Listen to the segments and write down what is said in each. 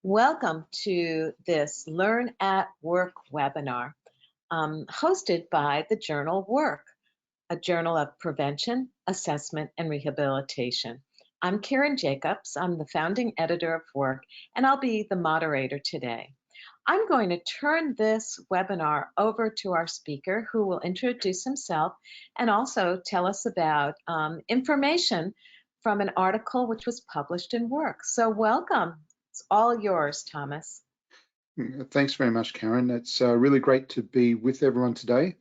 Welcome to this Learn at Work webinar hosted by the journal Work, a journal of prevention, assessment, and rehabilitation. I'm Karen Jacobs. I'm the founding editor of Work, and I'll be the moderator today. I'm going to turn this webinar over to our speaker, who will introduce himself and also tell us about information from an article which was published in Work. So welcome. It's all yours, Thomas. Thanks very much, Karen. It's really great to be with everyone today.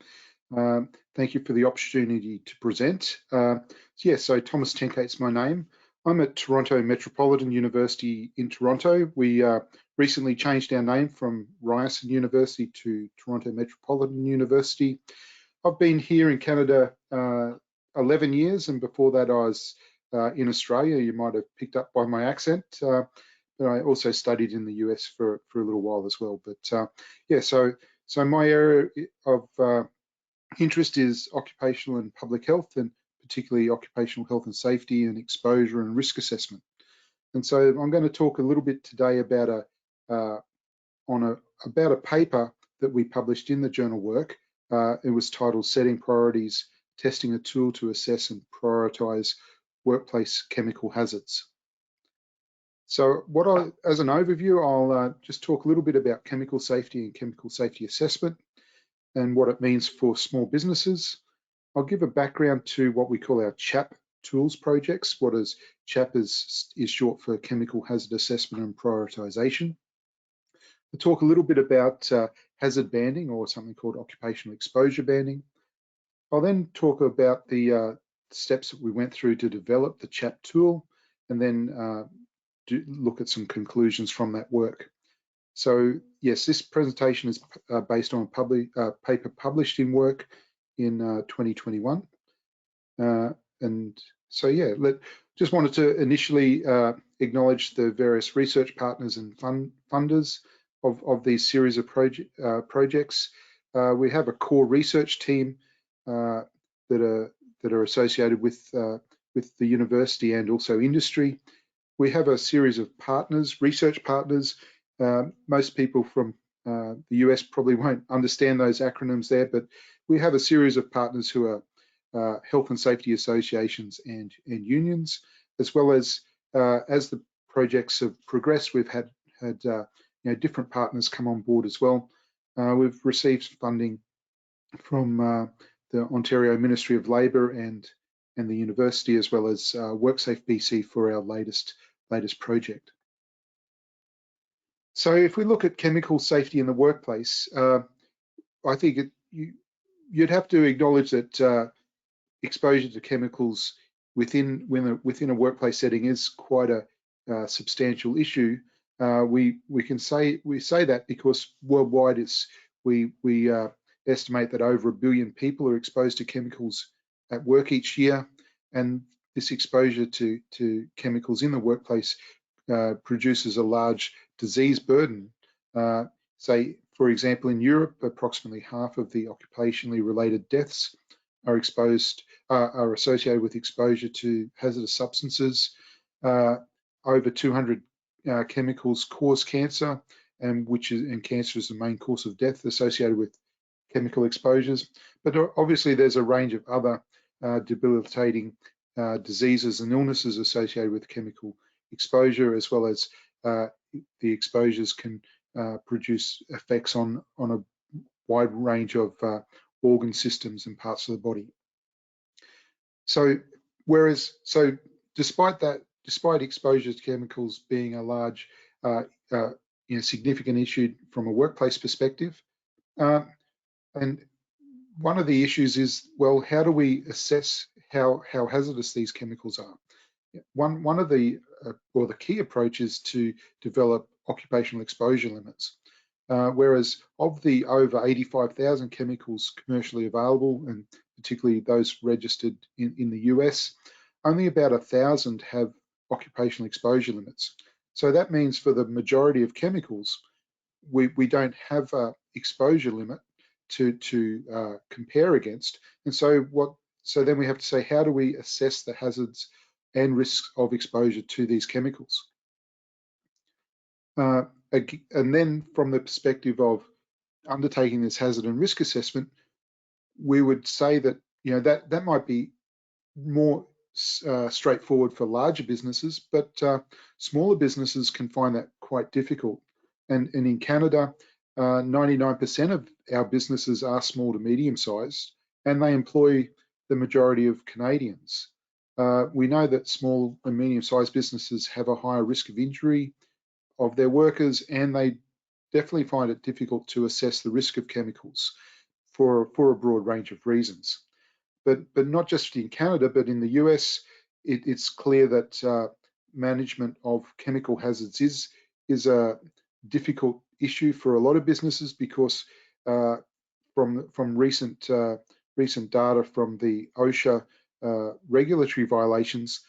Thank you for the opportunity to present. So Thomas Tenkate's my name. I'm at Toronto Metropolitan University in Toronto. We recently changed our name from Ryerson University to Toronto Metropolitan University. I've been here in Canada 11 years, and before that I was in Australia. You might have picked up by my accent. But I also studied in the US for a little while as well. But so my area of interest is occupational and public health, and particularly occupational health and safety and exposure and risk assessment. And so I'm going to talk a little bit today about a paper that we published in the journal Work. It was titled "Setting Priorities: Testing a Tool to Assess and Prioritize Workplace Chemical Hazards." So as an overview, I'll just talk a little bit about chemical safety and chemical safety assessment and what it means for small businesses. I'll give a background to what we call our CHAP tools projects. What is CHAP is short for Chemical Hazard Assessment and Prioritization. I'll talk a little bit about hazard banding, or something called occupational exposure banding. I'll then talk about the steps that we went through to develop the CHAP tool, and then look at some conclusions from that work. So yes, this presentation is based on a paper published in Work in 2021. And so yeah, just wanted to initially acknowledge the various research partners and funders of these series of projects. We have a core research team that are associated with the university and also industry. We have a series of partners, research partners. Most people from the US probably won't understand those acronyms there, but we have a series of partners who are health and safety associations and unions, as well as the projects have progressed, we've had different partners come on board as well. We've received funding from the Ontario Ministry of Labour and the university, as well as WorkSafe BC for our latest project. So if we look at chemical safety in the workplace, I think you'd have to acknowledge that exposure to chemicals within a workplace setting is quite a substantial issue. We say that because worldwide we estimate that over 1 billion people are exposed to chemicals at work each year, and this exposure to chemicals in the workplace produces a large disease burden. Say, for example, in Europe, approximately half of the occupationally related deaths are associated with exposure to hazardous substances. Over 200 chemicals cause cancer, and cancer is the main cause of death associated with chemical exposures. But obviously, there's a range of other debilitating diseases and illnesses associated with chemical exposure, as well as the exposures can produce effects on a wide range of organ systems and parts of the body. So despite exposure to chemicals being a large significant issue from a workplace perspective, and one of the issues is, well, how do we assess how hazardous these chemicals are? One of the key approaches to develop occupational exposure limits. Whereas of the over 85,000 chemicals commercially available, and particularly those registered in the US, only about 1,000 have occupational exposure limits. So that means for the majority of chemicals, we don't have an exposure limit to compare against. And so then we have to say, how do we assess the hazards and risks of exposure to these chemicals? And then from the perspective of undertaking this hazard and risk assessment, we would say that that might be more straightforward for larger businesses, but smaller businesses can find that quite difficult. And in Canada, 99% of our businesses are small to medium sized, and they employ the majority of Canadians. We know that small and medium sized businesses have a higher risk of injury of their workers, and they definitely find it difficult to assess the risk of chemicals for a broad range of reasons. But not just in Canada, but in the US, it's clear that management of chemical hazards is a difficult issue for a lot of businesses because from recent data from the OSHA regulatory violations,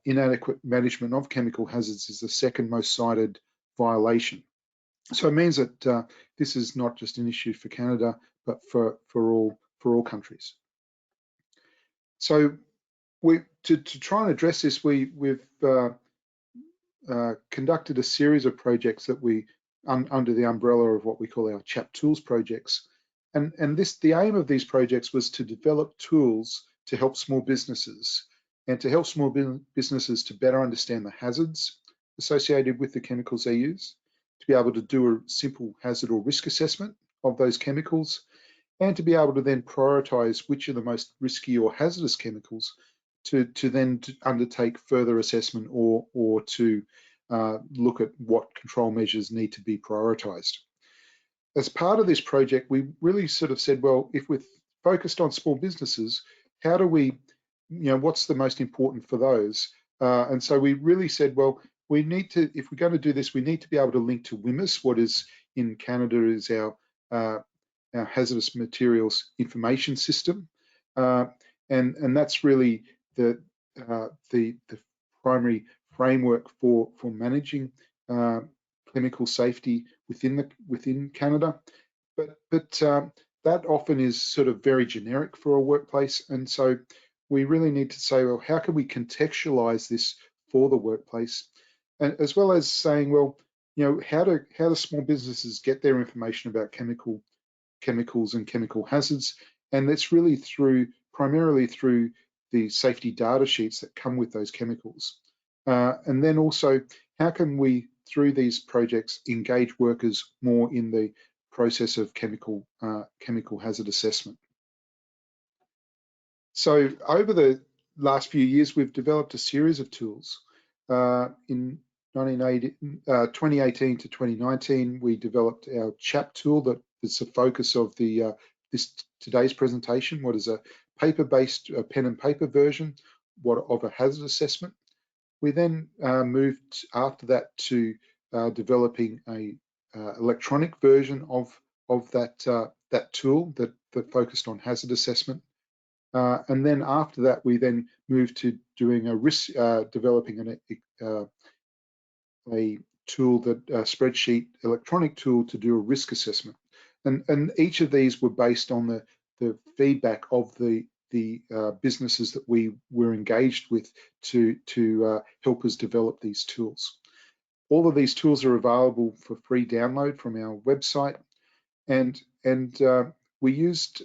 inadequate management of chemical hazards is the second most cited violation. So it means that this is not just an issue for Canada, but for all countries. So to try and address this, we've conducted a series of projects that we under the umbrella of what we call our CHAP Tools projects, and the aim of these projects was to develop tools to help small businesses and to help small businesses to better understand the hazards associated with the chemicals they use, to be able to do a simple hazard or risk assessment of those chemicals, and to be able to then prioritize which are the most risky or hazardous chemicals to then undertake further assessment or to look at what control measures need to be prioritized. As part of this project, we really sort of said, well, if we're focused on small businesses, how do we, what's the most important for those? And so we really said, well, we need to, if we're going to do this, we need to be able to link to WHMIS, what is in Canada is our hazardous materials information system, and that's really the primary framework for managing chemical safety within Canada. But that often is sort of very generic for a workplace, and so we really need to say, well, how can we contextualize this for the workplace, and as well as saying, well, how do small businesses get their information about chemicals and chemical hazards? And that's really primarily through the safety data sheets that come with those chemicals. And then also, how can we, through these projects, engage workers more in the process of chemical hazard assessment? So over the last few years, we've developed a series of tools. In 2018 to 2019, we developed our CHAP tool that is the focus of today's presentation. What is a paper-based pen and paper version of a hazard assessment. We then moved after that to developing a electronic version of that tool that focused on hazard assessment. And then after that, we then moved to doing a risk, developing a tool, spreadsheet electronic tool to do a risk assessment. And each of these were based on the feedback of the businesses that we were engaged with to help us develop these tools. All of these tools are available for free download from our website, and we used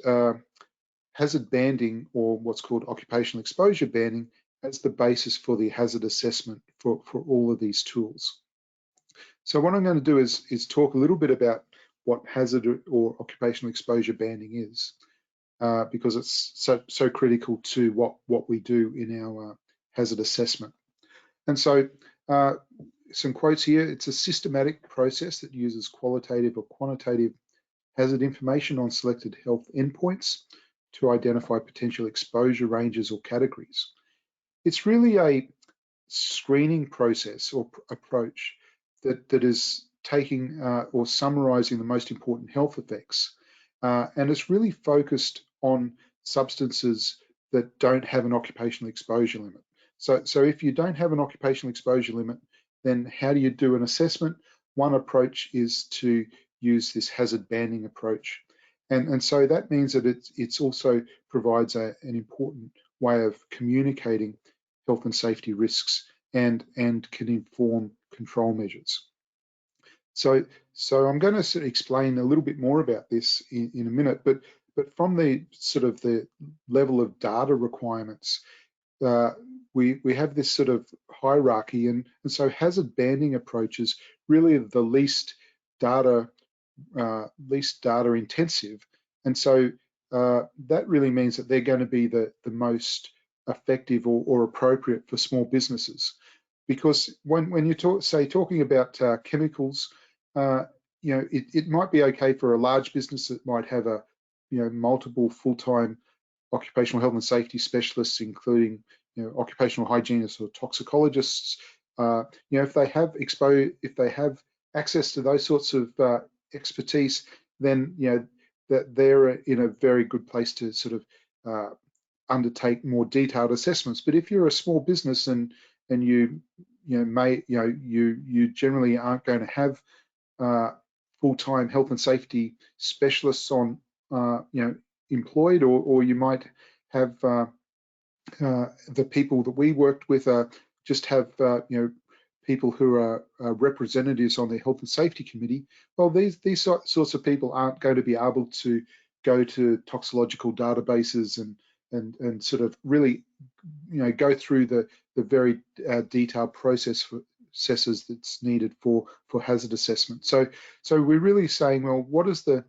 hazard banding, or what's called occupational exposure banding, as the basis for the hazard assessment for all of these tools. So what I'm going to do is talk a little bit about what hazard or occupational exposure banding is, because it's so critical to what we do in our hazard assessment. And so some quotes here: it's a systematic process that uses qualitative or quantitative hazard information on selected health endpoints to identify potential exposure ranges or categories. It's really a screening process or approach that is taking or summarizing the most important health effects, and it's really focused on substances that don't have an occupational exposure limit. So if you don't have an occupational exposure limit, then how do you do an assessment? One approach is to use this hazard banding approach. And so that means that it's also provides an important way of communicating health and safety risks and can inform control measures. So I'm going to sort of explain a little bit more about this in a minute, but from the sort of the level of data requirements, we have this sort of hierarchy, and so hazard banding approaches really the least data intensive, and so that really means that they're going to be the most effective or appropriate for small businesses. Because when you talking about chemicals, it might be okay for a large business that might have multiple full-time occupational health and safety specialists, including occupational hygienists or toxicologists. If they have access to those sorts of expertise, then that they're in a very good place to sort of undertake more detailed assessments. But if you're a small business and you generally aren't going to have full-time health and safety specialists on employed, or you might have the people that we worked with just have people who are representatives on the health and safety committee. Well, these sorts of people aren't going to be able to go to toxicological databases and sort of really go through the very detailed processes that's needed for hazard assessment. So we're really saying, well, what is the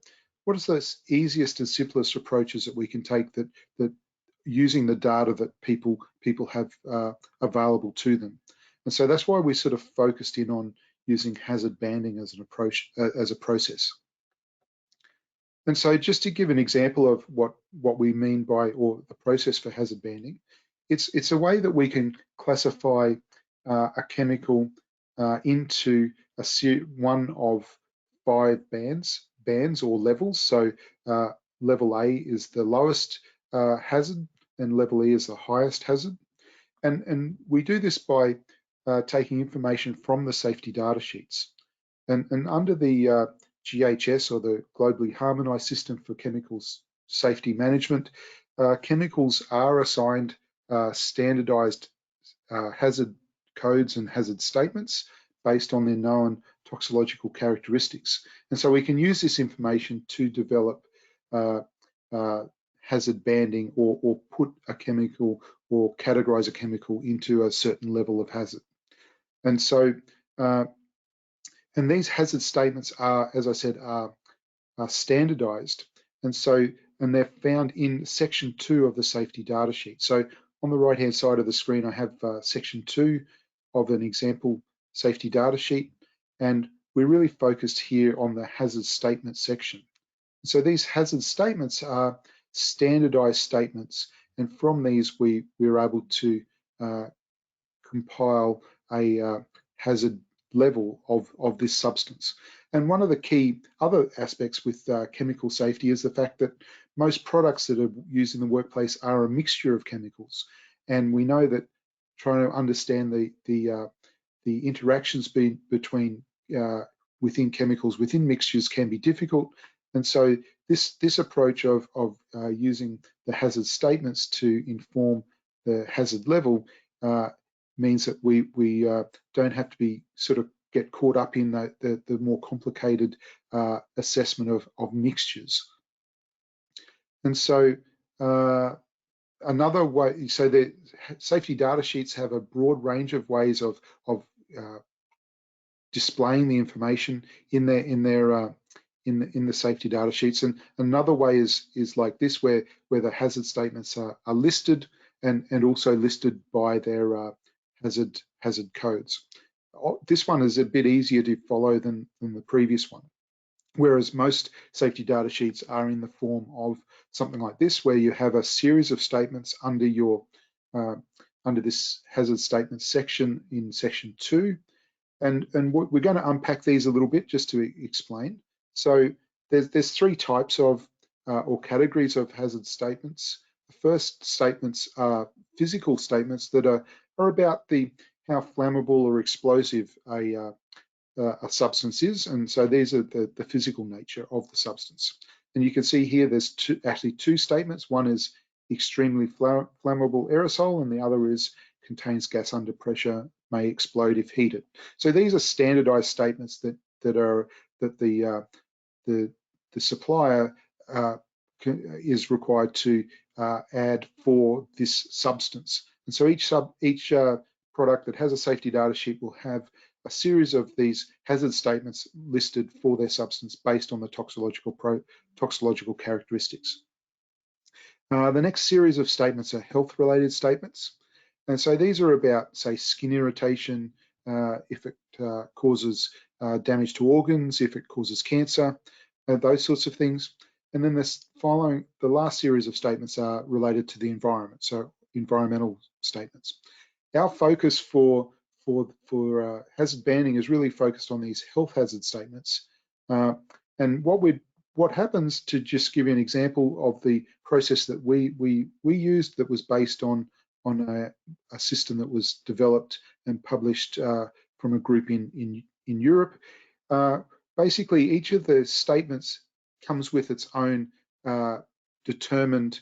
easiest and simplest approaches that we can take that using the data that people have available to them. And so that's why we sort of focused in on using hazard banding as an approach, as a process. And so just to give an example of what we mean by, or the process for hazard banding, it's a way that we can classify a chemical into one of 5 bands or levels. So level A is the lowest hazard, and level E is the highest hazard. And we do this by taking information from the safety data sheets. And under the GHS, or the Globally Harmonized System for Chemicals Safety Management, chemicals are assigned standardized hazard codes and hazard statements based on their known toxicological characteristics. And so we can use this information to develop hazard banding, or put a chemical or categorize a chemical into a certain level of hazard. And so, and these hazard statements are, as I said, are standardized. And they're found in section 2 of the safety data sheet. So on the right-hand side of the screen, I have section 2 of an example safety data sheet. And we're really focused here on the hazard statement section. So these hazard statements are standardized statements, and from these we're able to compile a hazard level of this substance. And one of the key other aspects with chemical safety is the fact that most products that are used in the workplace are a mixture of chemicals, and we know that trying to understand the interactions between within chemicals within mixtures can be difficult. And so this approach of using the hazard statements to inform the hazard level means that we don't have to be sort of get caught up in the more complicated assessment of mixtures. And so another way, so the safety data sheets have a broad range of ways of displaying the information in the safety data sheets. And another way is like this, where the hazard statements are listed and also listed by their hazard codes. This one is a bit easier to follow than the previous one, whereas most safety data sheets are in the form of something like this, where you have a series of statements under your under this hazard statement section in section 2. And we're going to unpack these a little bit just to explain. So there's 3 types of or categories of hazard statements. The first statements are physical statements that are about how flammable or explosive a substance is, and so these are the physical nature of the substance. And you can see here there's actually two statements. One is extremely flammable aerosol, and the other is contains gas under pressure, may explode if heated. So these are standardized statements that the supplier is required to add for this substance. And so each product that has a safety data sheet will have a series of these hazard statements listed for their substance based on the toxicological characteristics. The next series of statements are health-related statements. And so these are about, say, skin irritation, if it causes damage to organs, if it causes cancer, those sorts of things. And then the last series of statements are related to the environment, so environmental statements. Our focus for hazard banding is really focused on these health hazard statements. And what happens, to just give you an example of the process that we used, that was based on a system that was developed and published from a group in Europe. Basically, each of the statements comes with its own determined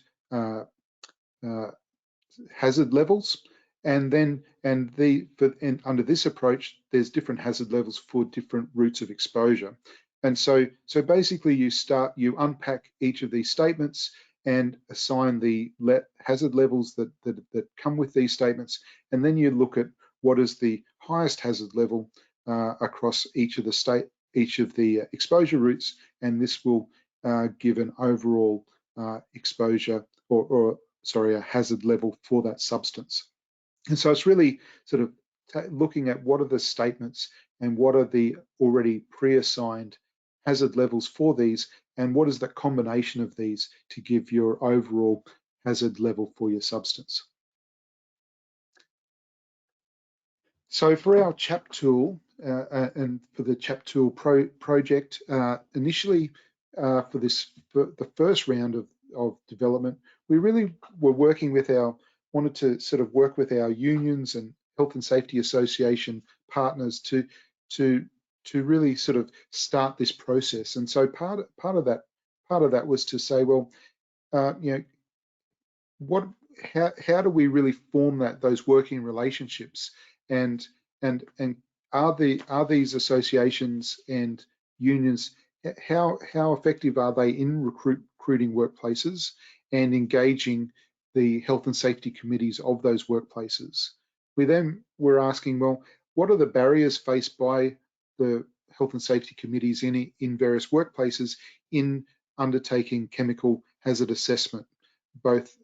hazard levels, and under this approach, there's different hazard levels for different routes of exposure. And so basically, you unpack each of these statements and assign the hazard levels that come with these statements, and then you look at what is the highest hazard level across each of the exposure routes, and this will give an overall exposure a hazard level for that substance. And so it's really sort of looking at what are the statements and what are the already pre-assigned hazard levels for these, and what is the combination of these to give your overall hazard level for your substance. So for our CHAP tool and for the CHAP tool project, initially for the first round of development, we really were wanted to sort of work with our unions and health and safety association partners to really sort of start this process. And so part of that was to say, well, you know, how do we really form those working relationships, and are these associations and unions, how effective are they in recruiting workplaces and engaging the health and safety committees of those workplaces? We then were asking, well, what are the barriers faced by the health and safety committees in various workplaces in undertaking chemical hazard assessment, both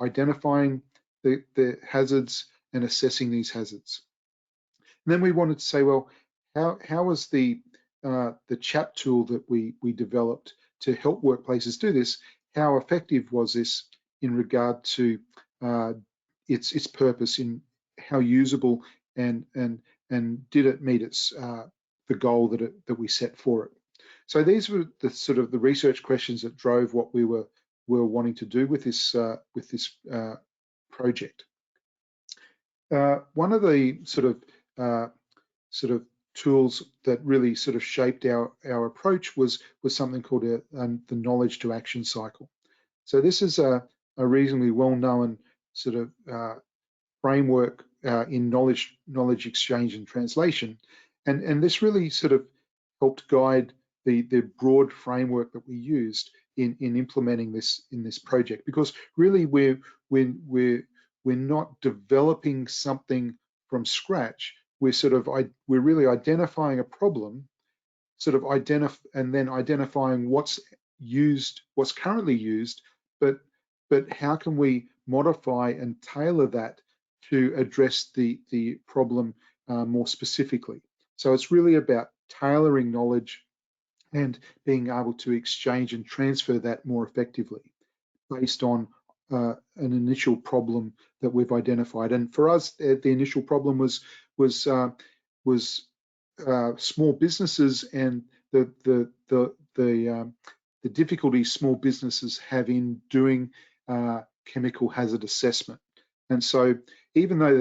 identifying the hazards and assessing these hazards? And then we wanted to say, well, how was the CHAP tool that we developed to help workplaces do this, how effective was this in regard to its purpose, in how usable and did it meet the goal that we set for it? So these were the sort of the research questions that drove what we were wanting to do with this project. One of the sort of tools that really sort of shaped our approach was something called the knowledge to action cycle. So this is a reasonably well-known sort of framework in knowledge exchange and translation, and this really sort of helped guide the broad framework that we used in implementing this in this project, because really we're not developing something from scratch. We're really identifying a problem, and then identifying what's currently used, but how can we modify and tailor that to address the problem more specifically. So it's really about tailoring knowledge and being able to exchange and transfer that more effectively based on an initial problem that we've identified. And for us, the initial problem was small businesses and the difficulties small businesses have in doing chemical hazard assessment. And so, even though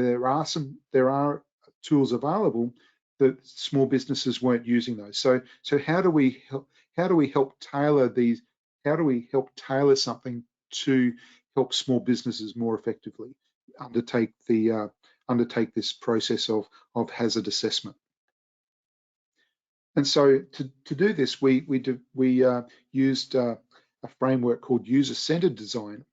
there are tools available, that small businesses weren't using those. So how do we help tailor these? How do we help tailor something to help small businesses more effectively undertake this process of hazard assessment? And so to do this, we used a framework called User-Centered Design.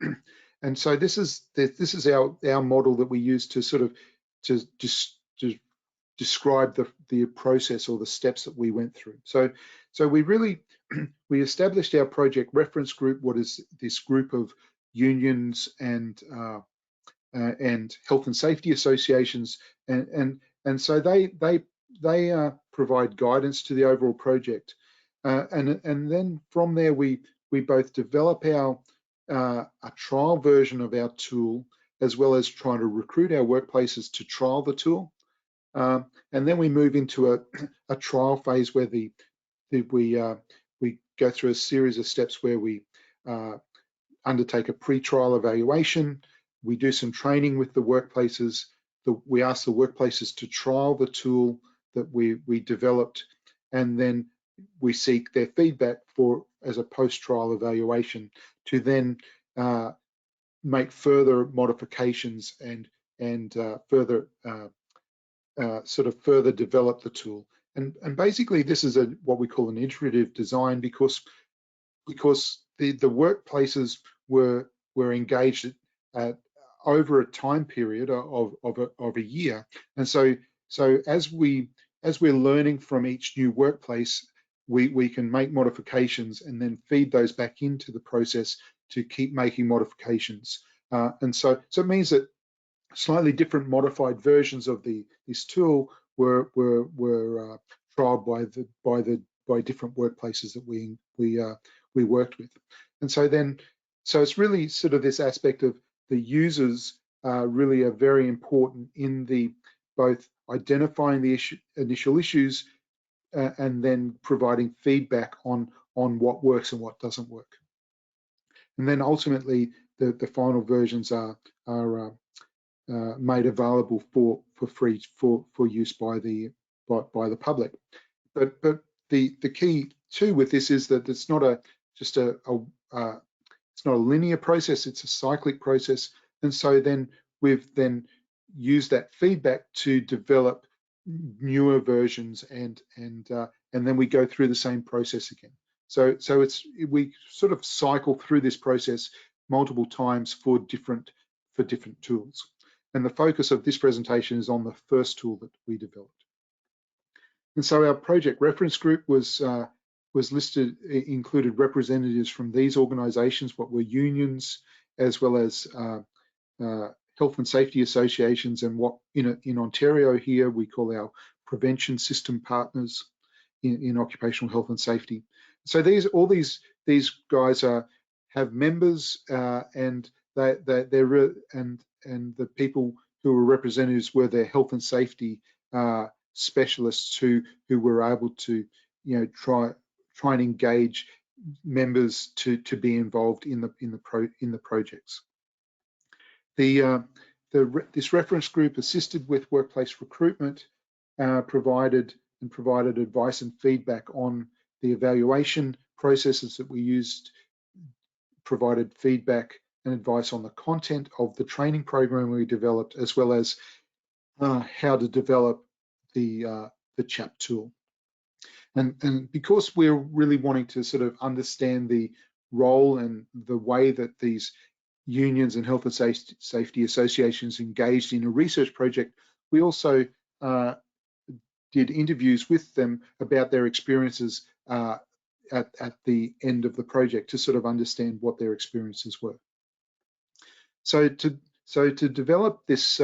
And so this is our model that we use to sort of to describe the process or the steps that we went through. So we really we established our project reference group, what is this group of unions and health and safety associations, and so they provide guidance to the overall project, and then from there we both develop our a trial version of our tool, as well as trying to recruit our workplaces to trial the tool, and then we move into a trial phase where we go through a series of steps where we undertake a pre-trial evaluation. We do some training with the workplaces. We ask the workplaces to trial the tool that we developed, and then we seek their feedback as a post-trial evaluation to then make further modifications and further develop the tool. And basically, this is what we call an iterative design, because the workplaces were engaged at over a time period of a year, and so as we're learning from each new workplace, we can make modifications and then feed those back into the process to keep making modifications, and so it means that slightly different modified versions of this tool were trialed by different workplaces that we worked with. And so it's really sort of this aspect of the users really are very important in both identifying the initial issues and then providing feedback on what works and what doesn't work. And then ultimately the final versions are made available for free for use by the public. But the key too with this is that it's not it's not a linear process, it's a cyclic process. And so then we've used that feedback to develop newer versions, and then we go through the same process again. So we sort of cycle through this process multiple times for different tools. And the focus of this presentation is on the first tool that we developed. And so our project reference group was listed, included representatives from these organisations, what were unions, as well as health and safety associations, and what in Ontario here we call our prevention system partners in occupational health and safety. So all these guys have members, and and the people who were representatives were their health and safety specialists who were able to try and engage members to be involved in the projects. This reference group assisted with workplace recruitment, provided advice and feedback on the evaluation processes that we used, provided feedback and advice on the content of the training program we developed, as well as how to develop the CHAP tool. And because we're really wanting to sort of understand the role and the way that these unions and health and safety associations engaged in a research project, we also did interviews with them about their experiences at the end of the project to sort of understand what their experiences were. So to develop this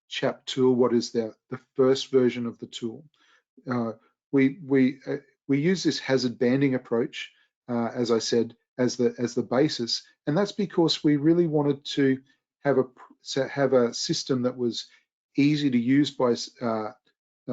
CHAP tool, what is the first version of the tool? We use this hazard banding approach, as I said, as the basis, and that's because we really wanted to have a system that was easy to use by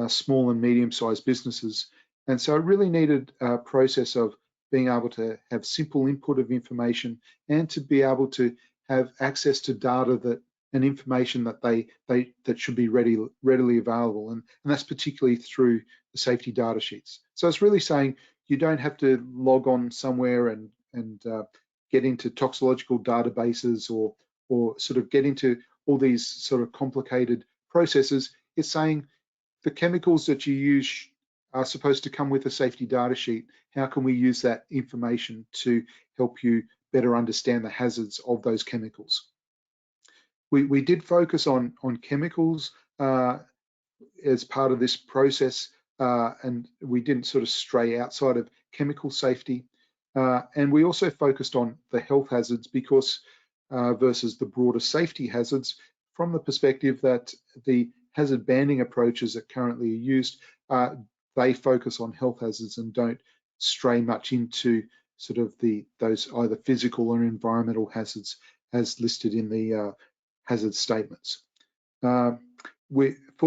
small and medium-sized businesses, and so it really needed a process of being able to have simple input of information and to be able to have access to data and information that should be readily available, and that's particularly through the safety data sheets. So it's really saying you don't have to log on somewhere and get into toxicological databases or sort of get into all these sort of complicated processes. It's saying the chemicals that you use are supposed to come with a safety data sheet. How can we use that information to help you better understand the hazards of those chemicals? We did focus on chemicals as part of this process, and we didn't sort of stray outside of chemical safety. And we also focused on the health hazards because versus the broader safety hazards, from the perspective that the hazard banding approaches that currently are used, they focus on health hazards and don't stray much into sort of those either physical or environmental hazards as listed in the hazard statements. For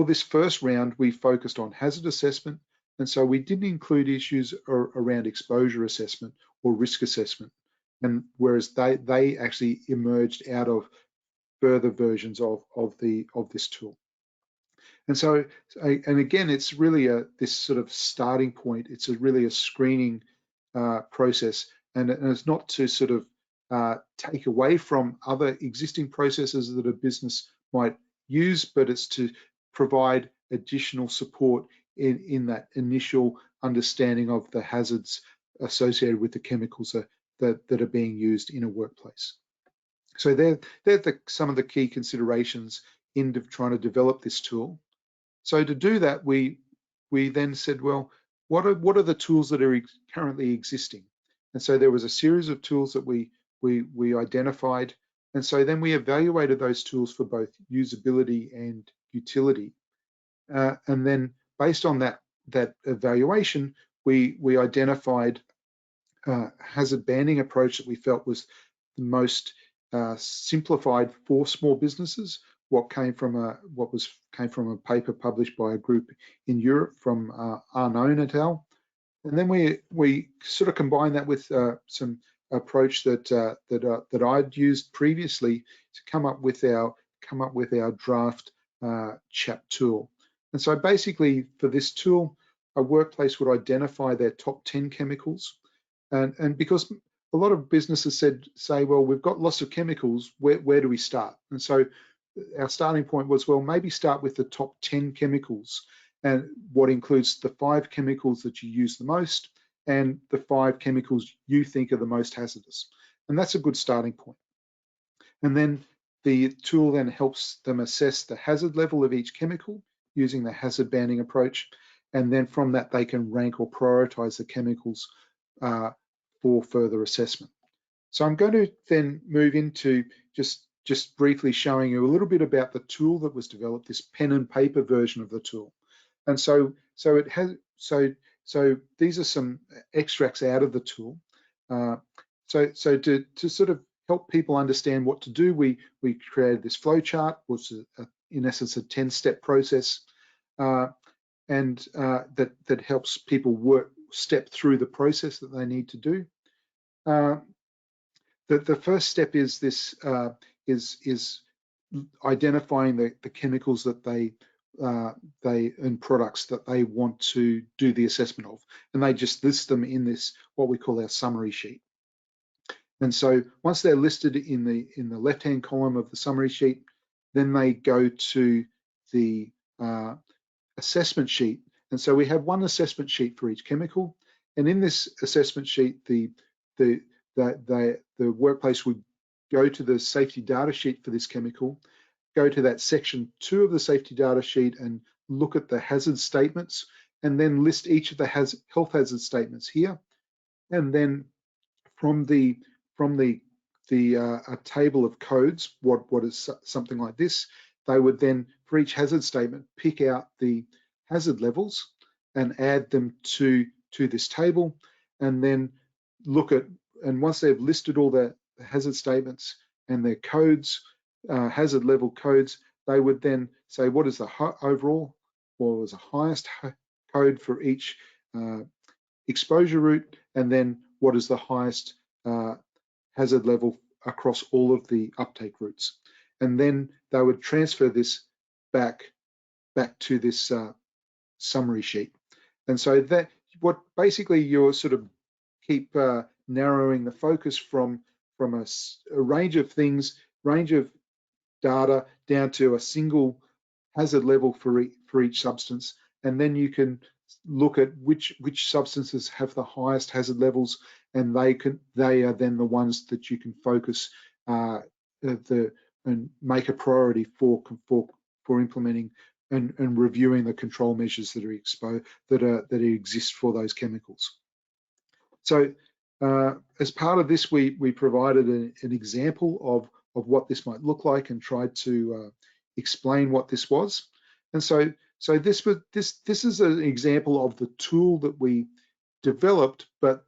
this first round, we focused on hazard assessment, and so we didn't include issues around exposure assessment or risk assessment, and whereas they actually emerged out of further versions of this tool. And so, and again, it's really this sort of starting point. It's really a screening process, and it's not to sort of take away from other existing processes that a business might use, but it's to provide additional support in that initial understanding of the hazards associated with the chemicals that are being used in a workplace. So they're some of the key considerations in trying to develop this tool. So to do that, we then said, well, what are the tools that are currently existing? And so there was a series of tools that we identified, and so then we evaluated those tools for both usability and utility. And then based on that evaluation, we identified a hazard banding approach that we felt was the most simplified for small businesses. What came from a paper published by a group in Europe from Arnaud et al. And then we sort of combined that with some approach that I'd used previously to come up with our draft CHAP tool. And so basically for this tool, a workplace would identify their top 10 chemicals, and because a lot of businesses say, well, we've got lots of chemicals, where do we start? And so our starting point was, well, maybe start with the top 10 chemicals, and what includes the 5 chemicals that you use the most and the 5 chemicals you think are the most hazardous. And that's a good starting point. And then the tool then helps them assess the hazard level of each chemical using the hazard banding approach. And then from that, they can rank or prioritize the chemicals for further assessment. So I'm going to then move into just briefly showing you a little bit about the tool that was developed, this pen and paper version of the tool. And so these are some extracts out of the tool. So to sort of help people understand what to do, we created this flow chart, which is in essence a 10-step process, and that helps people step through the process that they need to do. The first step is this is identifying the chemicals that they and products that they want to do the assessment of, and they just list them in this what we call our summary sheet. And so once they're listed in the left-hand column of the summary sheet, then they go to the assessment sheet. And so we have one assessment sheet for each chemical, and in this assessment sheet, the workplace would go to the safety data sheet for this chemical, go to that section 2 of the safety data sheet and look at the hazard statements, and then list each of the health hazard statements here. And then from a table of codes, what is something like this, they would then, for each hazard statement, pick out the hazard levels and add them to this table, and then look at, and once they've listed all the hazard statements and their codes, hazard level codes, they would then say what is the overall, what was the highest code for each exposure route, and then what is the highest hazard level across all of the uptake routes. And then they would transfer this back to this summary sheet. And so that what basically you're sort of keep narrowing the focus from a range of things, range of data down to a single hazard level for each substance, and then you can look at which substances have the highest hazard levels, and they are then the ones that you can focus and make a priority for implementing and reviewing the control measures that are that exist for those chemicals. So as part of this, we provided an example of what this might look like and tried to explain what this was. And so this is an example of the tool that we developed, but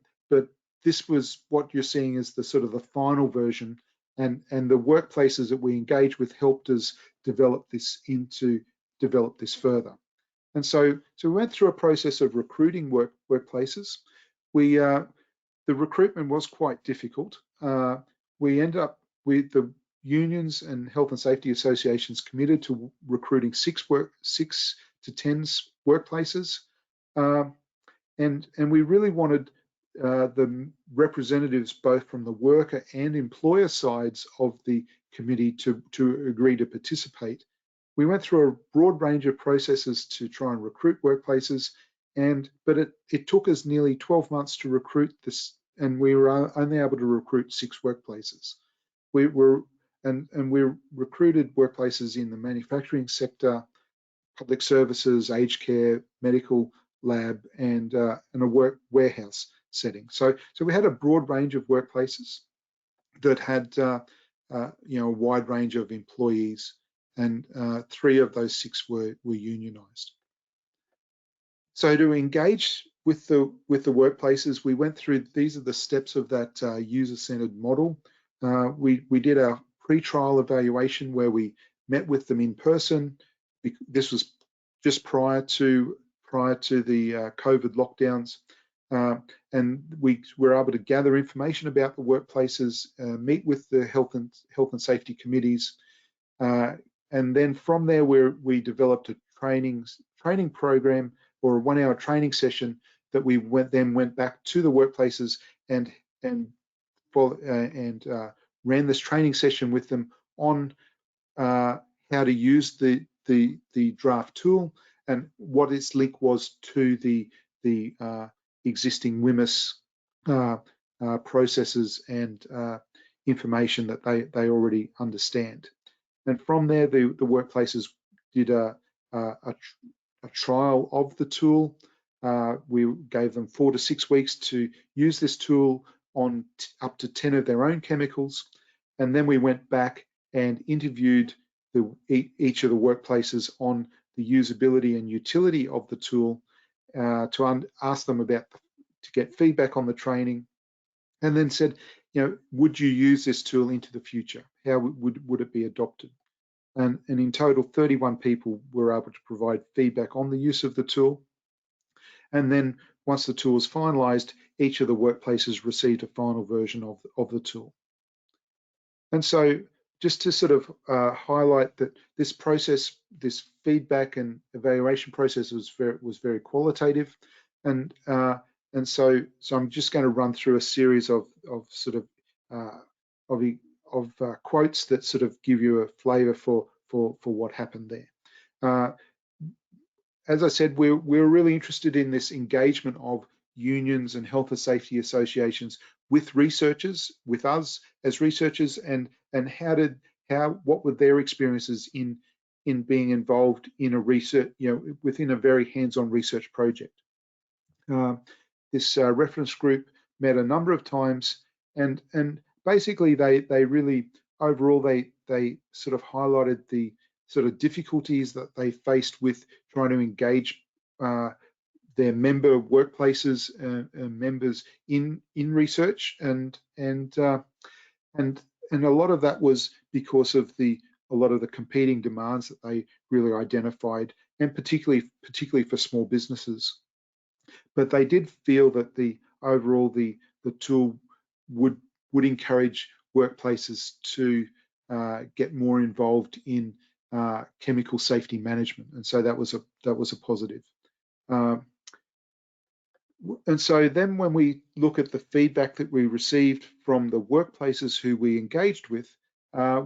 this was what you're seeing as the sort of the final version, and the workplaces that we engaged with helped us develop this further. And so we went through a process of recruiting workplaces. The recruitment was quite difficult. We ended up with the unions and health and safety associations committed to recruiting 6 to 10 workplaces, and we really wanted the representatives both from the worker and employer sides of the committee to agree to participate. We went through a broad range of processes to try and recruit workplaces, but it took us nearly 12 months to recruit this, and we were only able to recruit 6 workplaces. We recruited workplaces in the manufacturing sector, public services, aged care, medical, lab, and a warehouse setting. So we had a broad range of workplaces that had a wide range of employees, and 3 of those 6 were unionized. So to engage with the workplaces, we went through, these are the steps of that user-centered model. We did our pre-trial evaluation where we met with them in person. This was just prior to the COVID lockdowns, and we were able to gather information about the workplaces, meet with the health and safety committees, and then from there we developed a training program, or a 1-hour training session that we then went back to the workplaces and ran this training session with them on how to use the draft tool and what its link was to the existing WMIS processes and information that they already understand. And from there, the workplaces did a trial of the tool. We gave them 4 to 6 weeks to use this tool on up to 10 of their own chemicals. And then we went back and interviewed each of the workplaces on the usability and utility of the tool to ask them to get feedback on the training, and then said, would you use this tool into the future? How would it be adopted? And in total, 31 people were able to provide feedback on the use of the tool. And then once the tool was finalized, each of the workplaces received a final version of the tool. And so just to sort of highlight that this process, this feedback and evaluation process was very qualitative. And so I'm just going to run through a series of quotes that sort of give you a flavour for what happened there. As I said, we're really interested in this engagement of unions and health and safety associations with researchers, with us as researchers, and what were their experiences in being involved in a research, within a very hands-on research project. This reference group met a number of times, and basically they really overall they sort of highlighted the sort of difficulties that they faced with trying to engage their member workplaces and members in research, and a lot of that was because of a lot of the competing demands that they really identified, and particularly for small businesses. But they did feel that overall the tool would encourage workplaces to get more involved in chemical safety management, and so that was a positive. And so then when we look at the feedback that we received from the workplaces who we engaged with,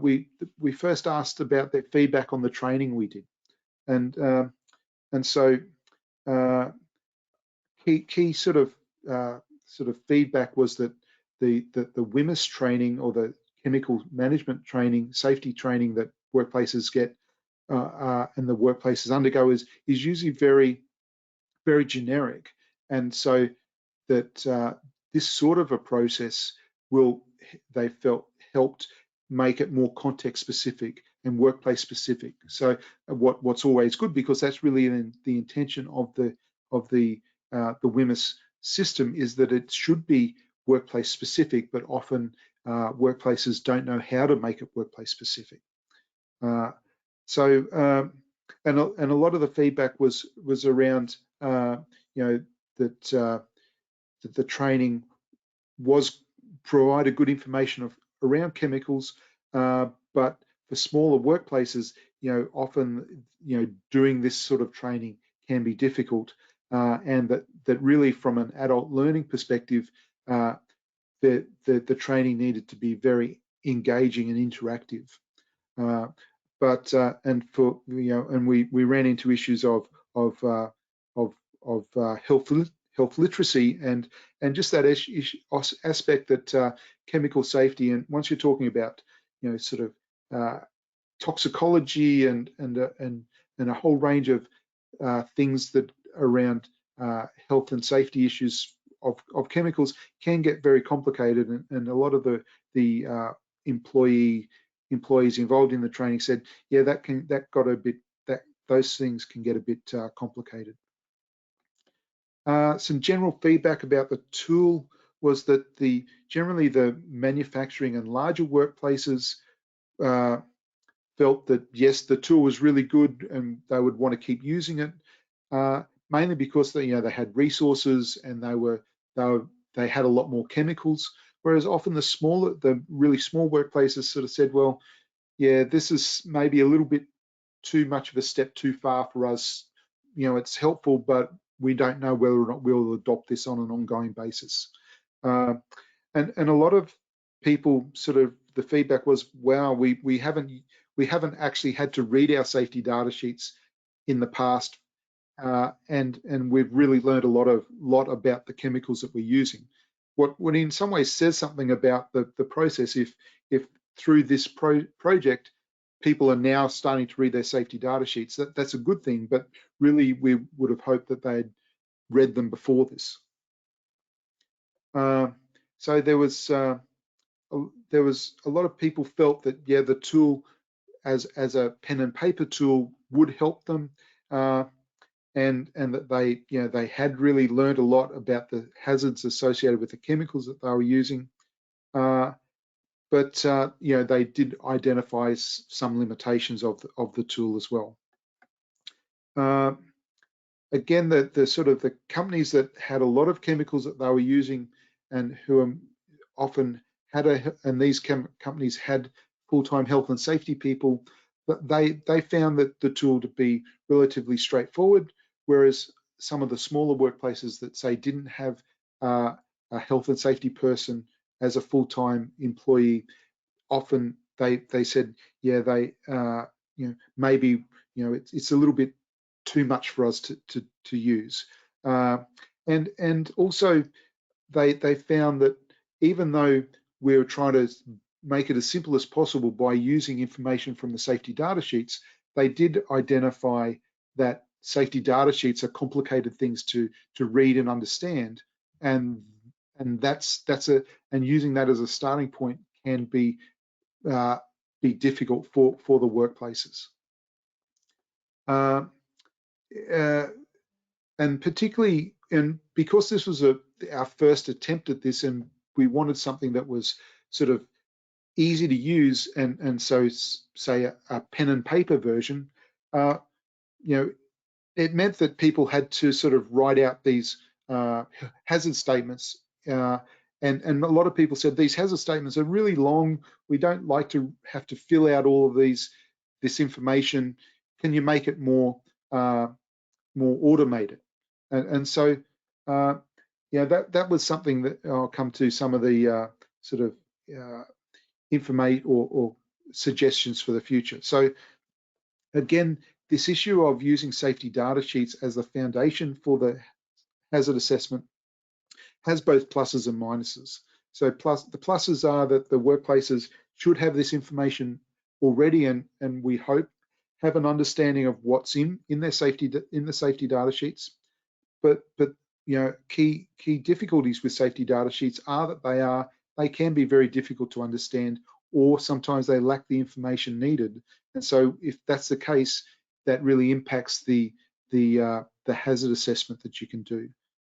we first asked about their feedback on the training we did, and so key sort of feedback was that the WMIS training, or the chemical management training, safety training that workplaces get and the workplaces undergo is usually very, very generic, and so that this sort of a process they felt helped make it more context specific and workplace specific. So what's always good, because that's really the intention of the WMIS system, is that it should be workplace specific, but often workplaces don't know how to make it workplace specific. And a lot of the feedback was around that the training provided good information around chemicals, but for smaller workplaces, often doing this sort of training can be difficult, and that really from an adult learning perspective, the training needed to be very engaging and interactive. And we ran into issues of health literacy and just that aspect that chemical safety, and once you're talking about sort of toxicology and a whole range of things that around health and safety issues of chemicals can get very complicated, and a lot of the employees involved in the training said, yeah, those things can get a bit complicated. Some general feedback about the tool was that generally the manufacturing and larger workplaces felt that yes, the tool was really good and they would want to keep using it, mainly because they had resources and they had a lot more chemicals. Whereas often the really small workplaces sort of said, well, yeah, this is maybe a little bit too much of a step too far for us. It's helpful, but we don't know whether or not we'll adopt this on an ongoing basis. And a lot of people sort of, the feedback was, wow, we haven't actually had to read our safety data sheets in the past, and we've really learned a lot about the chemicals that we're using. What in some ways says something about the process, if through this project people are now starting to read their safety data sheets, that's a good thing, but really we would have hoped that they'd read them before this. So there was a lot of people felt that, yeah, the tool as a pen and paper tool would help them, and that they had really learned a lot about the hazards associated with the chemicals that they were using, but they did identify some limitations of the tool as well. Again, the sort of the companies that had a lot of chemicals that they were using and who often had and these companies had full-time health and safety people, but they found that the tool to be relatively straightforward, whereas some of the smaller workplaces that say didn't have a health and safety person as a full-time employee, often they said, yeah, maybe it's a little bit too much for us to use, and also they found that even though we were trying to make it as simple as possible by using information from the safety data sheets, they did identify that safety data sheets are complicated things to read and understand, and using that as a starting point can be difficult for the workplaces. And particularly, and because this was our first attempt at this, and we wanted something that was sort of easy to use, and so say a pen and paper version, it meant that people had to sort of write out these hazard statements, and a lot of people said these hazard statements are really long. We don't like to have to fill out all of this information. Can you make it more automated? And so that was something that I'll come to some of the sort of information or suggestions for the future. So again, this issue of using safety data sheets as the foundation for the hazard assessment has both pluses and minuses. So the pluses are that the workplaces should have this information already, and we hope have an understanding of what's in the safety data sheets. But you know, key difficulties with safety data sheets are that they can be very difficult to understand, or sometimes they lack the information needed. And so if that's the case, that really impacts the hazard assessment that you can do.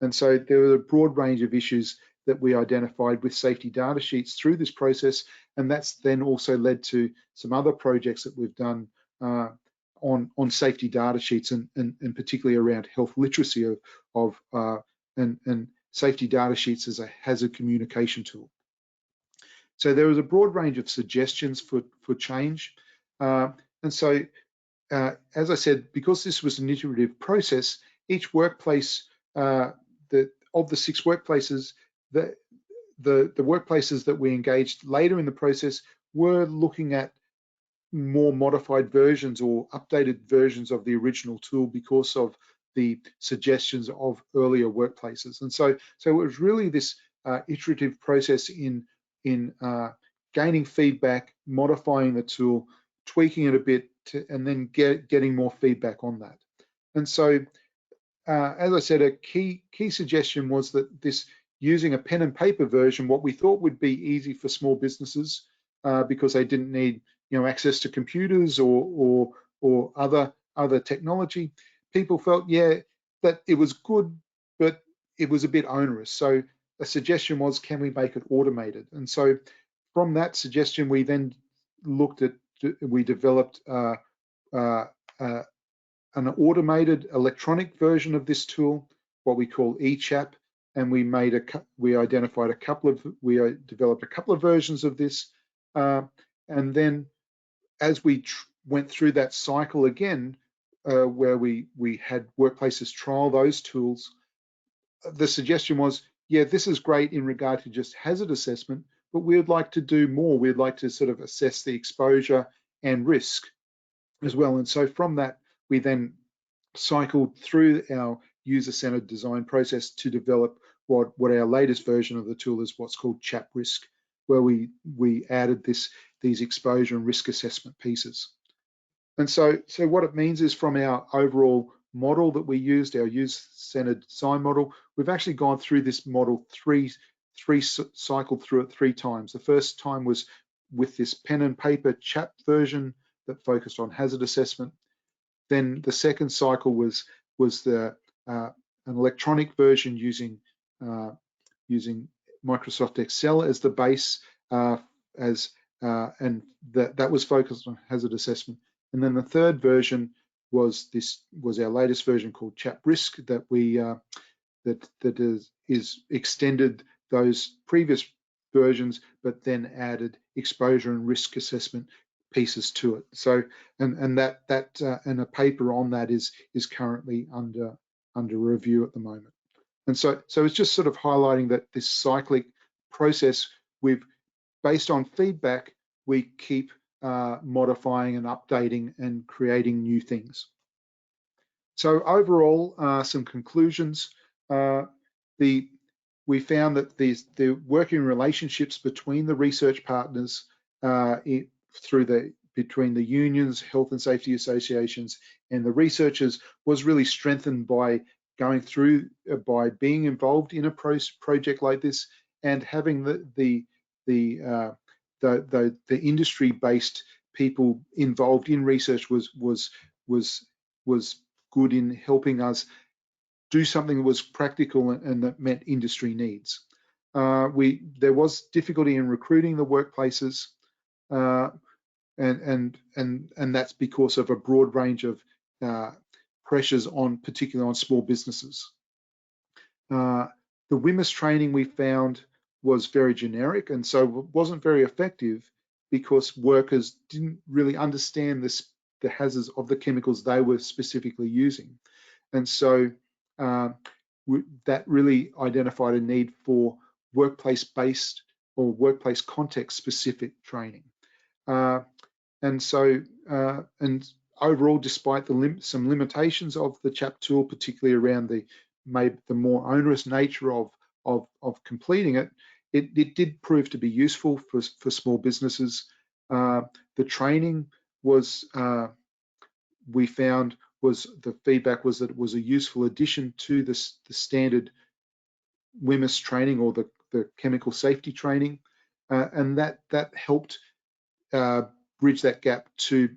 And so there are a broad range of issues that we identified with safety data sheets through this process, and that's then also led to some other projects that we've done on safety data sheets, and particularly around health literacy and safety data sheets as a hazard communication tool. So there was a broad range of suggestions for change, and so as I said, because this was an iterative process, each workplace of the 6 workplaces, the workplaces that we engaged later in the process were looking at more modified versions or updated versions of the original tool because of the suggestions of earlier workplaces. And so it was really this iterative process in gaining feedback, modifying the tool, tweaking it a bit, and then getting more feedback on that. And so, as I said, a key suggestion was that this using a pen and paper version, what we thought would be easy for small businesses because they didn't need access to computers or other technology. People felt, yeah, that it was good, but it was a bit onerous. So a suggestion was, can we make it automated? And so from that suggestion, we then developed an automated electronic version of this tool, what we call eChap, and we developed a couple of versions of this, and then as we went through that cycle again, where we had workplaces trial those tools, the suggestion was, yeah, this is great in regard to just hazard assessment, but we'd like to do more. We'd like to sort of assess the exposure and risk as well. And so from that, we then cycled through our user-centered design process to develop what our latest version of the tool is, what's called CHAP Risk, where we added these exposure and risk assessment pieces. And so what it means is, from our overall model that we used, our user-centered design model, we've actually gone through this model cycled through it 3 times. The first time was with this pen and paper CHAP version that focused on hazard assessment. Then the second cycle was an electronic version using Microsoft Excel as the base, and that was focused on hazard assessment. And then the third version was our latest version called CHAP Risk, that is extended those previous versions, but then added exposure and risk assessment pieces to it. So and a paper on that is currently under review at the moment. And so it's just sort of highlighting that this cyclic process, based on feedback, we keep modifying and updating and creating new things. So overall, some conclusions. We found that the working relationships between the research partners between the unions, health and safety associations, and the researchers was really strengthened by being involved in a project like this, and having the industry-based people involved in research was good in helping us do something that was practical and that met industry needs. There was difficulty in recruiting the workplaces, and that's because of a broad range of pressures particularly on small businesses. The WMIS training we found was very generic, and so wasn't very effective because workers didn't really understand the hazards of the chemicals they were specifically using. And so that really identified a need for workplace-based or workplace context-specific training. And overall, despite some limitations of the CHAP tool, particularly around maybe the more onerous nature of completing it, it did prove to be useful for small businesses. The training was, we found, the feedback was that it was a useful addition to the standard WHMIS training, or the chemical safety training, and that helped bridge that gap to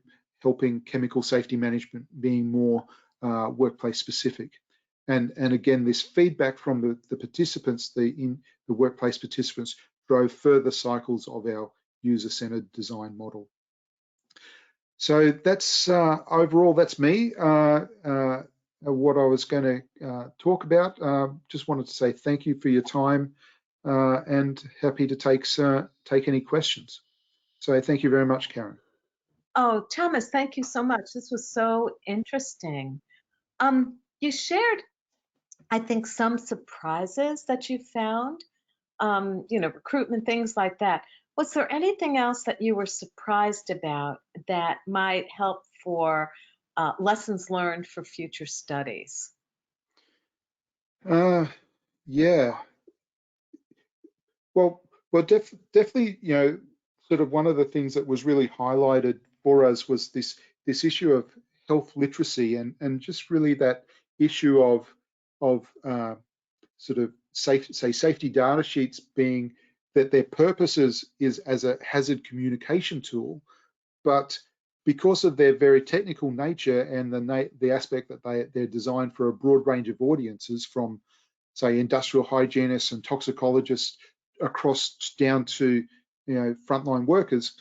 helping chemical safety management being more workplace specific. And again, this feedback from the participants, the workplace participants, drove further cycles of our user-centered design model. So that's overall, that's me. What I was going to talk about. Just wanted to say thank you for your time, and happy to take any questions. So thank you very much, Karen. Oh, Thomas, thank you so much. This was so interesting. You shared, I think, some surprises that you found, recruitment, things like that. Was there anything else that you were surprised about that might help for lessons learned for future studies? Yeah. Well, definitely, sort of one of the things that was really highlighted for us was this issue of health literacy, and just really that issue of sort of safety data sheets being that their purpose is as a hazard communication tool, but because of their very technical nature and the aspect that they're designed for a broad range of audiences, from say industrial hygienists and toxicologists across down to frontline workers,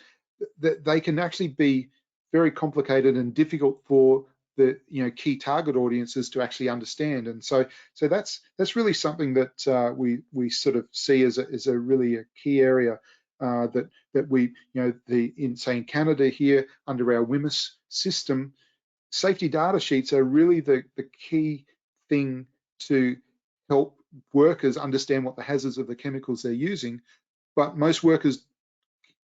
that they can actually be very complicated and difficult for the key target audiences to actually understand. And so that's really something that we sort of see as a really a key area that we in Canada here, under our WHMIS system, safety data sheets are really the key thing to help workers understand what the hazards of the chemicals they're using. But most workers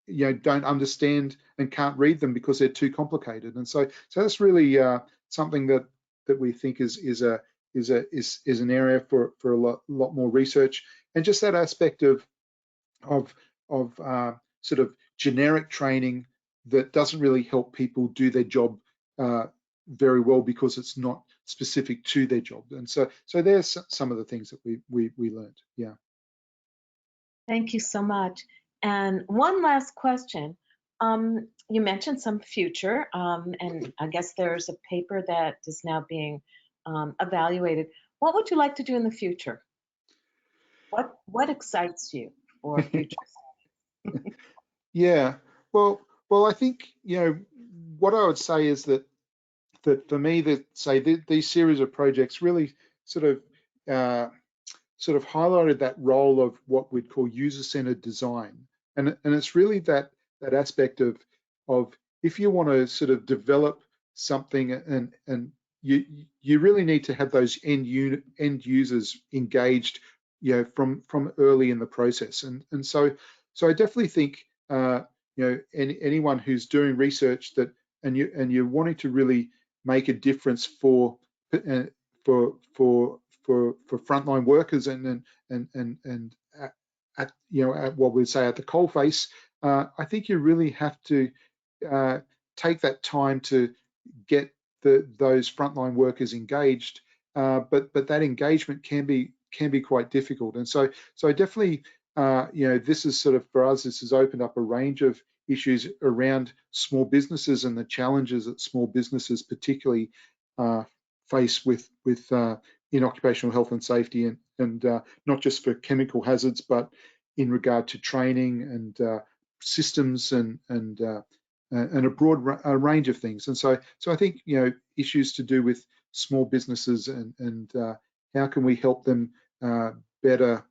don't understand and can't read them because they're too complicated. And so that's really something that we think is an area for a lot more research, and just that aspect of sort of generic training that doesn't really help people do their job very well because it's not specific to their job. And so there's some of the things that we learned. Yeah. Thank you so much. And one last question. You mentioned some future, and I guess there's a paper that is now being evaluated. What would you like to do in the future? What excites you for future? Yeah. Well, I think what I would say is that for me, these series of projects really sort of highlighted that role of what we'd call user-centered design, and it's really that aspect of if you want to sort of develop something, and you really need to have those end users engaged, from early in the process, and so I definitely think anyone who's doing research and you're wanting to really make a difference for frontline workers and at what we'd say at the coalface, I think you really have to take that time to get those frontline workers engaged, but that engagement can be quite difficult. And so definitely, this is sort of, for us, this has opened up a range of issues around small businesses and the challenges that small businesses particularly face with in occupational health and safety, and not just for chemical hazards, but in regard to training and systems and a broad range of things. And so I think issues to do with small businesses and how can we help them better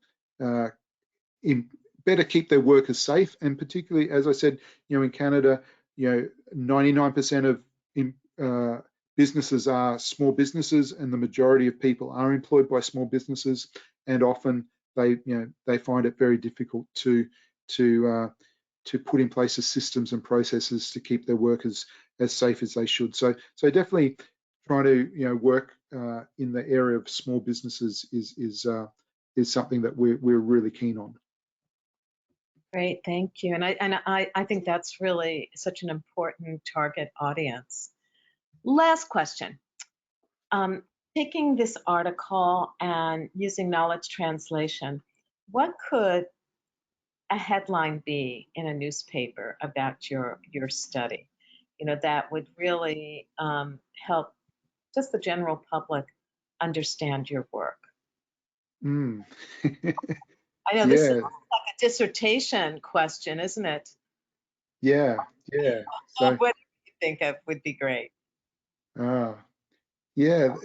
keep their workers safe, and particularly, as I said, in Canada, 99% of businesses are small businesses, and the majority of people are employed by small businesses, and often they find it very difficult to put in place the systems and processes to keep their workers as safe as they should. So definitely trying to work in the area of small businesses is something that we're really keen on. Great, thank you. And I think that's really such an important target audience. Last question. Taking this article and using knowledge translation, what could a headline be in a newspaper about your study? You know, that would really help just the general public understand your work. Mm. I know this is Yeah, like a dissertation question, isn't it? yeah. So, What do you think of would be great? uh, yeah,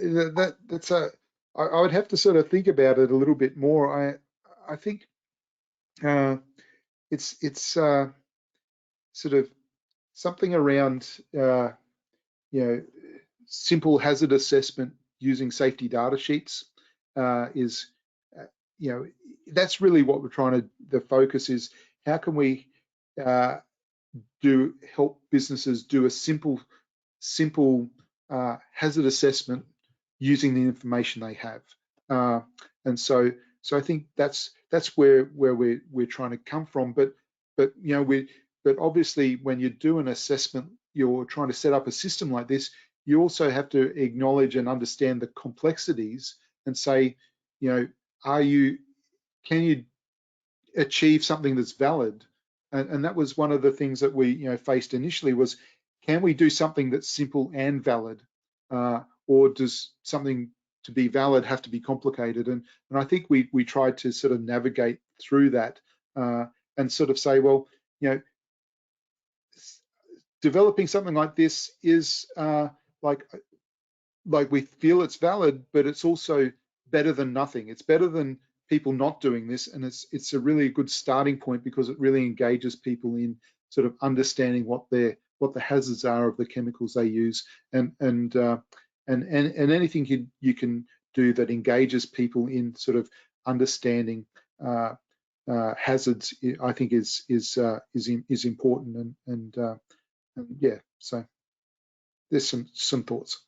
that's I would have to sort of think about it a little bit more. I think it's sort of something around simple hazard assessment using safety data sheets is that's really what we're trying to. The focus is how can we help businesses do a simple hazard assessment using the information they have, and so I think that's where we're trying to come from. But obviously when you do an assessment, you're trying to set up a system like this. You also have to acknowledge and understand the complexities and say, can you achieve something that's valid? And that was one of the things that we faced initially was, can we do something that's simple and valid, or does something to be valid have to be complicated? And I think we tried to sort of navigate through that and sort of say, well, developing something like this is like we feel it's valid, but it's also better than nothing. It's better than people not doing this, and it's a really good starting point because it really engages people in sort of understanding what the hazards are of the chemicals they use, and anything you can do that engages people in sort of understanding hazards, I think is important, and yeah. So there's some thoughts.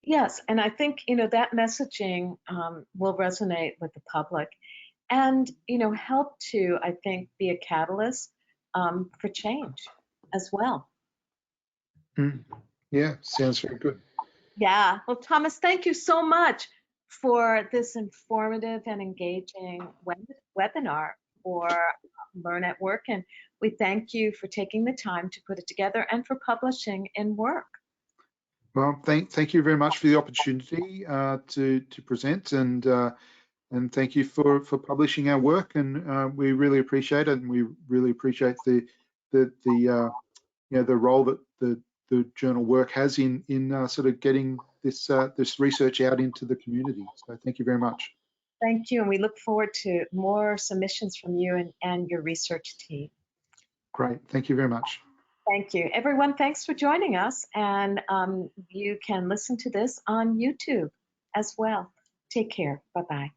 Yes, and I think that messaging will resonate with the public, and help to, I think, be a catalyst for change as well. Yeah, sounds very good. Yeah. Well, Thomas, thank you so much for this informative and engaging webinar for Learn at Work, and we thank you for taking the time to put it together and for publishing in Work. Well, thank you very much for the opportunity to present, and thank you for publishing our work, and we really appreciate it, and we really appreciate the role that the journal Work has in sort of getting this research out into the community. So thank you very much. Thank you, and we look forward to more submissions from you and your research team. Great, thank you very much. Thank you. Everyone, thanks for joining us, and you can listen to this on YouTube as well. Take care. Bye-bye.